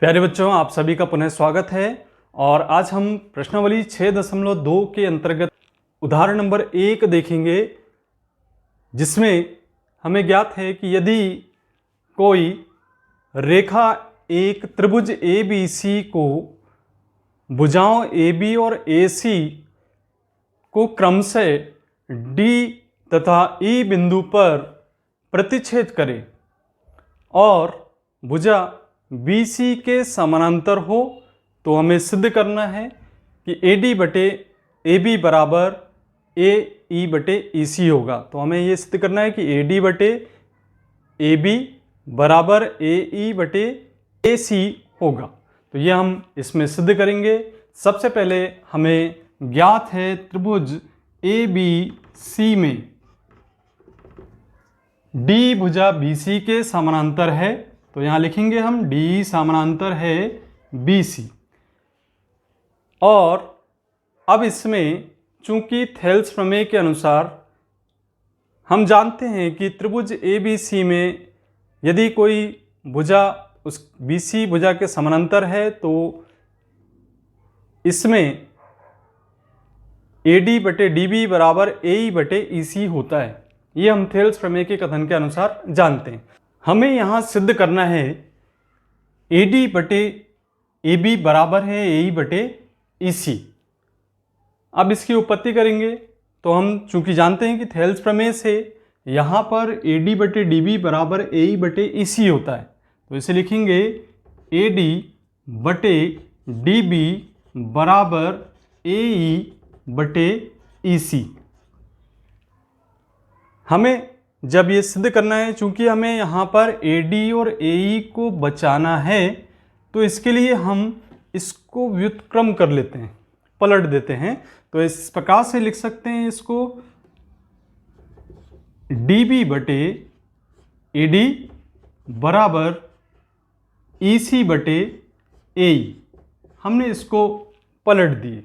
प्यारे बच्चों, आप सभी का पुनः स्वागत है। और आज हम प्रश्नावली 6.2 के अंतर्गत उदाहरण नंबर 1 देखेंगे, जिसमें हमें ज्ञात है कि यदि कोई रेखा एक त्रिभुज ABC को भुजाओं AB और AC को क्रमशः D तथा E बिंदु पर प्रतिच्छेद करे और भुजा BC के समानांतर हो, तो हमें सिद्ध करना है कि AD बटे AB बराबर AE बटे EC होगा। तो हमें ये सिद्ध करना है कि AD बटे AB बराबर AE बटे AC होगा। तो ये हम इसमें सिद्ध करेंगे। सबसे पहले हमें ज्ञात है त्रिभुज ABC में D भुजा BC के समानांतर है, तो यहाँ लिखेंगे हम D समानांतर है BC। और अब इसमें चूंकि थेल्स प्रमेय के अनुसार हम जानते हैं कि त्रिभुज ABC में यदि कोई भुजा उस BC भुजा के समानांतर है, तो इसमें AD बटे DB बराबर AE बटे EC होता है। ये हम थेल्स प्रमेय के कथन के अनुसार जानते हैं। हमें यहाँ सिद्ध करना है AD बटे AB बराबर है AE बटे EC। अब इसकी उत्पत्ति करेंगे तो हम चूंकि जानते हैं कि थेल्स प्रमेय से यहाँ पर AD बटे DB बराबर AE बटे EC होता है, तो इसे लिखेंगे AD बटे DB बराबर AE बटे EC। हमें जब ये सिद्ध करना है, चूंकि हमें यहाँ पर AD और AE को बचाना है, तो इसके लिए हम इसको व्युत्क्रम कर लेते हैं, पलट देते हैं। तो इस प्रकार से लिख सकते हैं इसको DB बटे AD बराबर EC बटे AE। हमने इसको पलट दिए।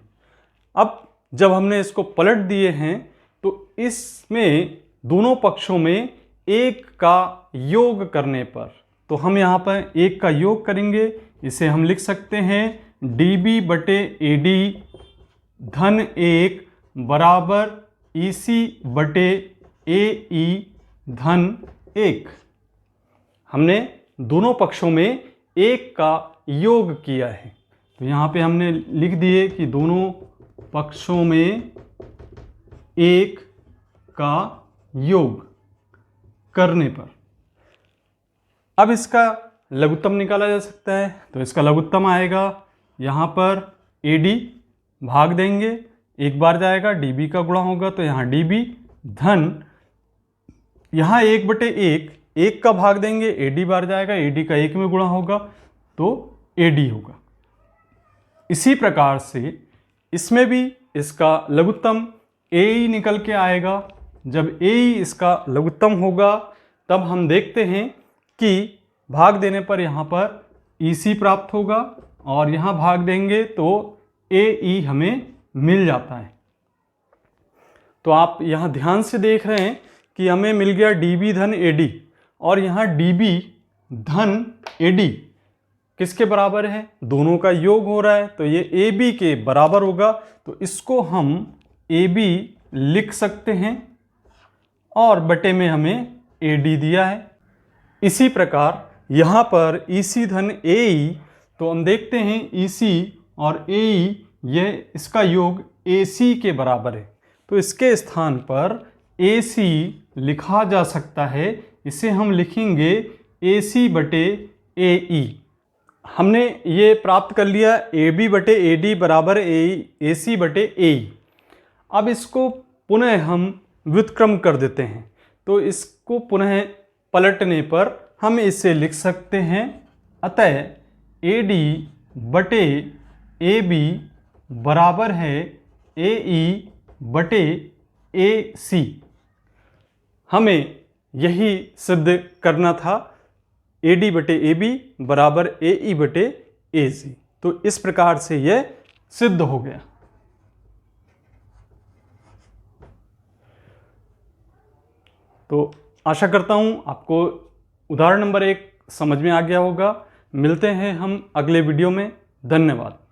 अब जब हमने इसको पलट दिए हैं, तो इसमें दोनों पक्षों में एक का योग करने पर, तो हम यहाँ पर एक का योग करेंगे। इसे हम लिख सकते हैं DB बटे AD धन 1 बराबर EC बटे AE धन 1। हमने दोनों पक्षों में एक का योग किया है, तो यहाँ पे हमने लिख दिए कि दोनों पक्षों में एक का योग करने पर। अब इसका लघुत्तम निकाला जा सकता है, तो इसका लघुत्तम आएगा यहाँ पर AD भाग देंगे, एक बार जाएगा, DB का गुणा होगा, तो यहाँ DB धन यहाँ 1 बटे 1, एक का भाग देंगे, AD बार जाएगा, AD का 1 में गुणा होगा, तो AD होगा। इसी प्रकार से इसमें भी इसका लघुत्तम AE निकल के आएगा। जब AE इसका लघुत्तम होगा, तब हम देखते हैं कि भाग देने पर यहाँ पर EC प्राप्त होगा, और यहाँ भाग देंगे तो AE हमें मिल जाता है। तो आप यहाँ ध्यान से देख रहे हैं कि हमें मिल गया DB धन AD, और यहाँ DB धन AD किसके बराबर है? दोनों का योग हो रहा है, तो ये AB के बराबर होगा। तो इसको हम AB लिख सकते हैं, और बटे में हमें AD दिया है। इसी प्रकार यहाँ पर EC धन AE, तो हम देखते हैं EC और AE यह इसका योग AC के बराबर है, तो इसके स्थान पर AC लिखा जा सकता है। इसे हम लिखेंगे AC बटे AE। हमने ये प्राप्त कर लिया AB बटे AD बराबर AC बटे AE। अब इसको पुनः हम व्युत्क्रम कर देते हैं, तो इसको पुनः पलटने पर हम इसे लिख सकते हैं, अतः AD बटे AB बराबर है AE बटे AC। हमें यही सिद्ध करना था, AD बटे AB बराबर AE बटे AC। तो इस प्रकार से यह सिद्ध हो गया। तो आशा करता हूं आपको उदाहरण नंबर 1 समझ में आ गया होगा। मिलते हैं हम अगले वीडियो में। धन्यवाद।